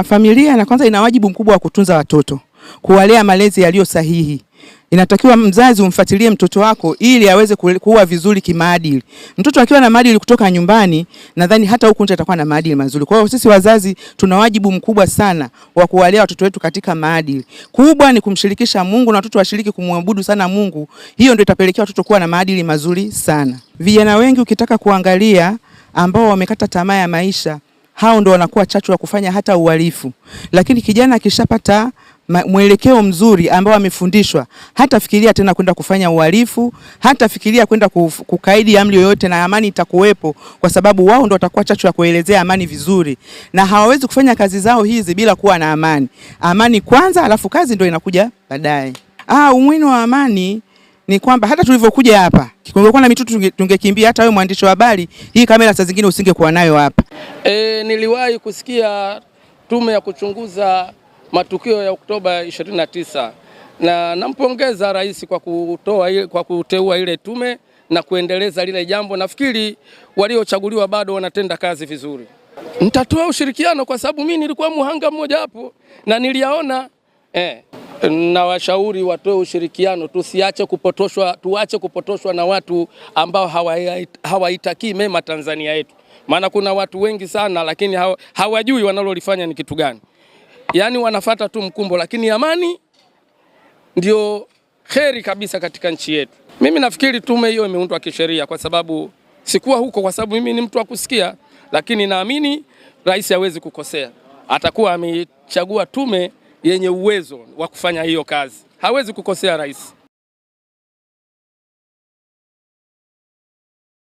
Familia na kwanza ina wajibu mkubwa wa kutunza watoto, kuwalea malezi yaliyo sahihi. Inatakiwa mzazi umfuatilie mtoto wako ili aweze kuwa vizuri kimaadili. Mtoto akiwa na maadili kutoka nyumbani, nadhani hata huko nje atakuwa na maadili mazuri. Kwa hiyo sisi wazazi tuna wajibu mkubwa sana wa kuwalea watoto wetu katika maadili. Kubwa ni kumshirikisha Mungu na watoto washiriki kumwabudu sana Mungu. Hiyo ndio itapelekea watoto kuwa na maadili mazuri sana. Vijana wengi ukitaka kuangalia ambao wamekata tamaa ya maisha, hao ndio wanakuwa chachu ya kufanya hata uhalifu. Lakini kijana akishapata mwelekeo mzuri ambao amefundishwa, hata fikiria tena kwenda kufanya uhalifu, hata fikiria kwenda kukaidi amri yoyote, na amani itakuwepo kwa sababu wao ndio watakuwa chachu ya kuelezea amani vizuri, na hawawezi kufanya kazi zao hizi bila kuwa na amani. Amani kwanza, alafu kazi ndio inakuja baadaye. Umuhimu wa amani ni kwamba hata tulivyokuja hapa, kungekuwa na mitutu tungekimbia. Hata wewe mwandishi wa habari, hii kamera saa zingine usingekuwa nayo hapa. Niliwahi kusikia tume ya kuchunguza matukio ya Oktoba 29, na nampongeza rais kwa kuteua ile tume na kuendeleza lile jambo. Nafikiri waliochaguliwa bado wanatenda kazi vizuri. Nitatoa ushirikiano kwa sababu mimi nilikuwa muhanga mmoja hapo na niliyaona. Na washauri watoe ushirikiano, tuache kupotoshwa na watu ambao hawaitakii mema Tanzania yetu. Maana kuna watu wengi sana lakini hawajui wanalolifanya ni kitu gani. Yaani wanafuata tu mkumbo, lakini amani ndio kheri kabisa katika nchi yetu. Mimi nafikiri tume hiyo imeundwa kisheria, kwa sababu sikuwa huko, kwa sababu mimi ni mtu wa kusikia, lakini naamini rais hawezi kukosea. Atakuwa amechagua tume yenye uwezo wa kufanya hiyo kazi. Hawezi kukosea rais.